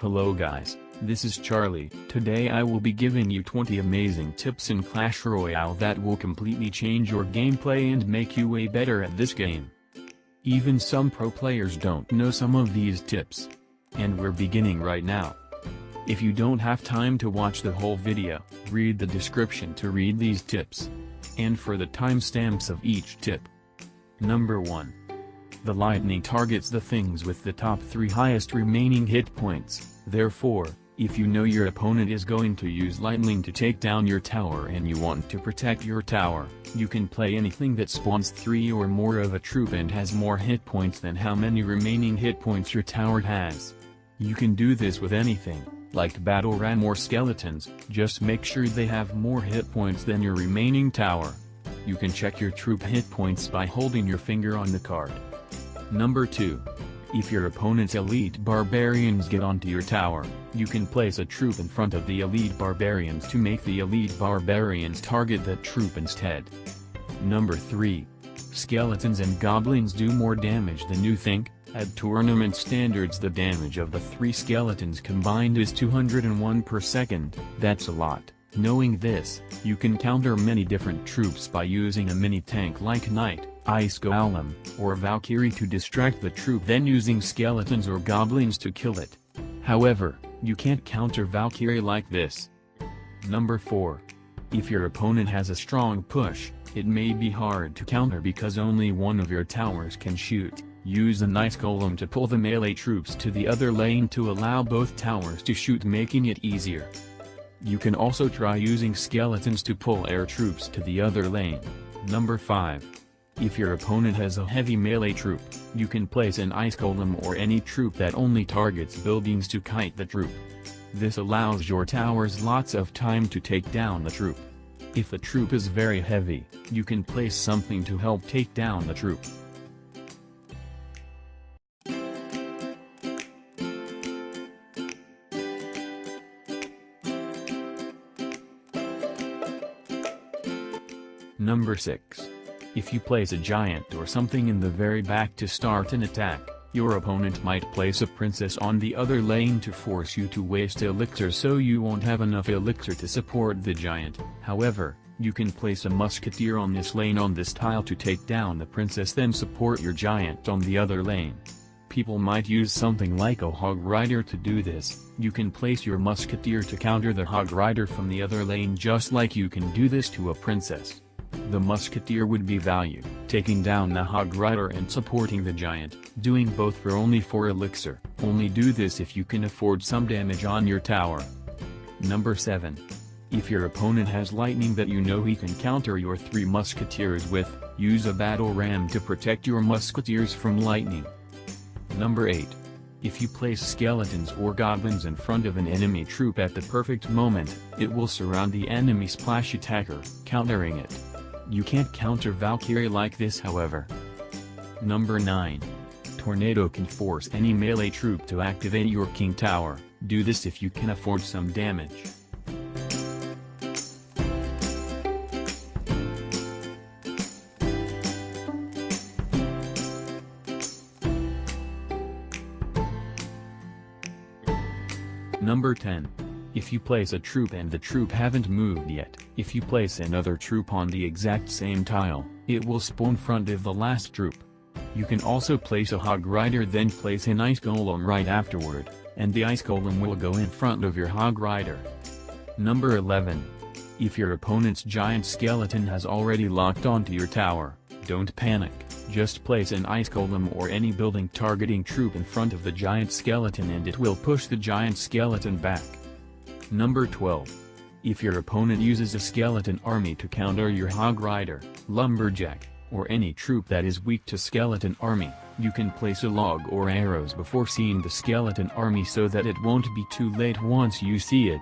Hello guys, this is Charlie. Today I will be giving you 20 amazing tips in Clash Royale that will completely change your gameplay and make you way better at this game. Even some pro players don't know some of these tips. And we're beginning right now. If you don't have time to watch the whole video, read the description to read these tips. And for the timestamps of each tip. Number 1. The lightning targets the things with the top 3 highest remaining hit points, therefore, if you know your opponent is going to use lightning to take down your tower and you want to protect your tower, you can play anything that spawns 3 or more of a troop and has more hit points than how many remaining hit points your tower has. You can do this with anything, like battle ram or skeletons, just make sure they have more hit points than your remaining tower. You can check your troop hit points by holding your finger on the card. Number 2. If your opponent's elite barbarians get onto your tower, you can place a troop in front of the elite barbarians to make the elite barbarians target that troop instead. Number 3. Skeletons and goblins do more damage than you think. At tournament standards, the damage of the 3 skeletons combined is 201 per second, that's a lot. Knowing this, you can counter many different troops by using a mini-tank like Knight, Ice Golem, or Valkyrie to distract the troop, then using skeletons or goblins to kill it. However, you can't counter Valkyrie like this. Number 4. If your opponent has a strong push, it may be hard to counter because only one of your towers can shoot. Use an Ice Golem to pull the melee troops to the other lane to allow both towers to shoot, making it easier. You can also try using skeletons to pull air troops to the other lane. Number 5. If your opponent has a heavy melee troop, you can place an Ice Golem or any troop that only targets buildings to kite the troop. This allows your towers lots of time to take down the troop. If the troop is very heavy, you can place something to help take down the troop. Number 6. If you place a giant or something in the very back to start an attack, your opponent might place a princess on the other lane to force you to waste elixir, so you won't have enough elixir to support the giant. However, you can place a musketeer on this lane on this tile to take down the princess, then support your giant on the other lane. People might use something like a hog rider to do this. You can place your musketeer to counter the hog rider from the other lane, just like you can do this to a princess. The musketeer would be value, taking down the hog rider and supporting the giant, doing both for only 4 elixir. Only do this if you can afford some damage on your tower. Number 7. If your opponent has lightning that you know he can counter your 3 musketeers with, use a battle ram to protect your musketeers from lightning. Number 8. If you place skeletons or goblins in front of an enemy troop at the perfect moment, it will surround the enemy splash attacker, countering it. You can't counter Valkyrie like this, however. Number 9. Tornado can force any melee troop to activate your king tower. Do this if you can afford some damage. Number 10. If you place a troop and the troop haven't moved yet, if you place another troop on the exact same tile, it will spawn in front of the last troop. You can also place a hog rider, then place an Ice Golem right afterward, and the Ice Golem will go in front of your hog rider. Number 11. If your opponent's giant skeleton has already locked onto your tower, don't panic, just place an Ice Golem or any building targeting troop in front of the giant skeleton and it will push the giant skeleton back. Number 12. If your opponent uses a skeleton army to counter your hog rider, lumberjack, or any troop that is weak to skeleton army, you can place a log or arrows before seeing the skeleton army so that it won't be too late once you see it.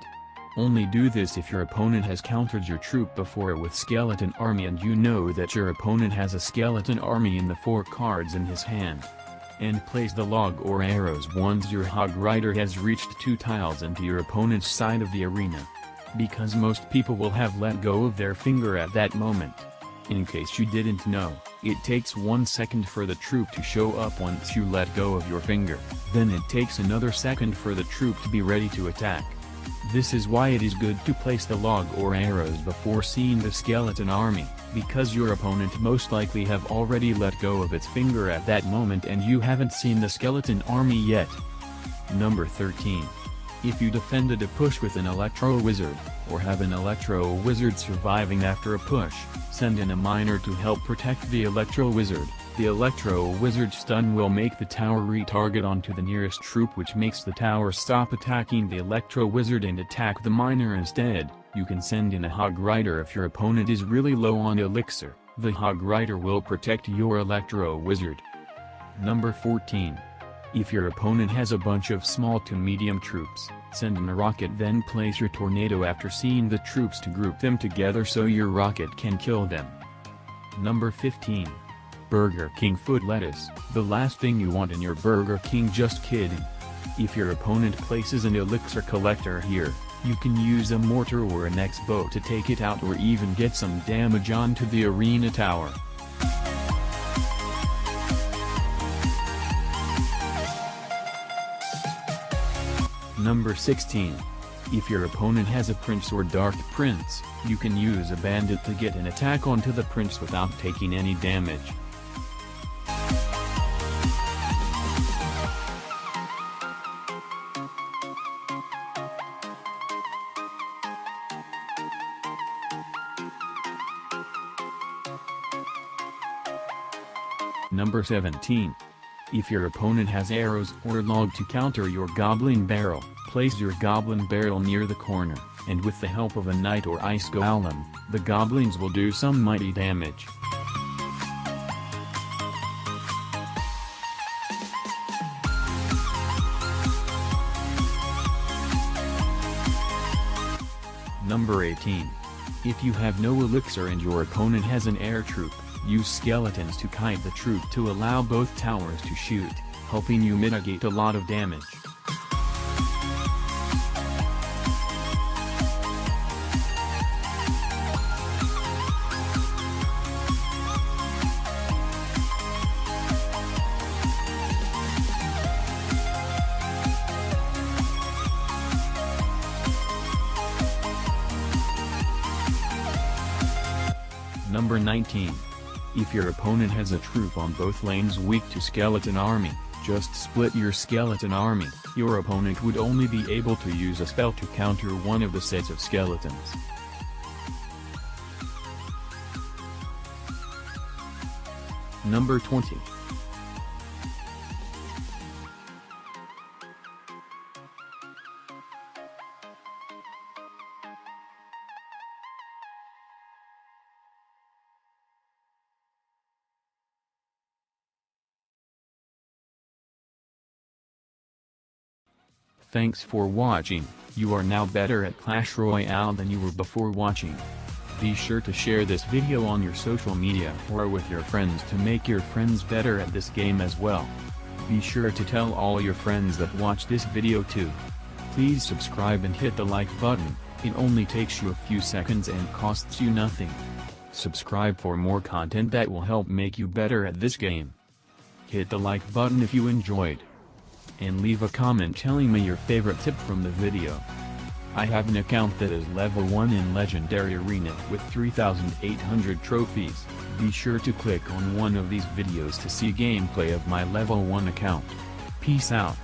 Only do this if your opponent has countered your troop before with skeleton army and you know that your opponent has a skeleton army in the 4 cards in his hand. And place the log or arrows once your hog rider has reached 2 tiles into your opponent's side of the arena. Because most people will have let go of their finger at that moment. In case you didn't know, It takes 1 second for the troop to show up once you let go of your finger, then it takes another second for the troop to be ready to attack. This is why it is good to place the log or arrows before seeing the skeleton army, because your opponent most likely have already let go of its finger at that moment and you haven't seen the skeleton army yet. Number 13. If you defended a push with an electro wizard, or have an electro wizard surviving after a push, send in a miner to help protect the electro wizard. The electro wizard stun will make the tower retarget onto the nearest troop, which makes the tower stop attacking the electro wizard and attack the miner instead. You can send in a hog rider if your opponent is really low on elixir. The hog rider will protect your electro wizard. Number 14. If your opponent has a bunch of small to medium troops, send in a rocket, then place your tornado after seeing the troops to group them together so your rocket can kill them. Number 15. Burger King food lettuce. The last thing you want in your Burger King, just kidding. If your opponent places an elixir collector here, you can use a mortar or an X-bow to take it out or even get some damage onto the arena tower. Number 16. If your opponent has a prince or dark prince, you can use a bandit to get an attack onto the prince without taking any damage. Number 17. If your opponent has arrows or log to counter your goblin barrel, place your goblin barrel near the corner, and with the help of a knight or ice golem, the goblins will do some mighty damage. Number 18. If you have no elixir and your opponent has an air troop, use skeletons to kite the troop to allow both towers to shoot, helping you mitigate a lot of damage. Number 19. If your opponent has a troop on both lanes weak to skeleton army, just split your skeleton army. Your opponent would only be able to use a spell to counter one of the sets of skeletons. Number 20. Thanks for watching. You are now better at Clash Royale than you were before watching. Be sure to share this video on your social media or with your friends to make your friends better at this game as well. Be sure to tell all your friends that watch this video too. Please subscribe and hit the like button. It only takes you a few seconds and costs you nothing. Subscribe for more content that will help make you better at this game. Hit the like button if you enjoyed. And leave a comment telling me your favorite tip from the video. I have an account that is level 1 in Legendary Arena with 3,800 trophies. Be sure to click on one of these videos to see gameplay of my level 1 account. Peace out.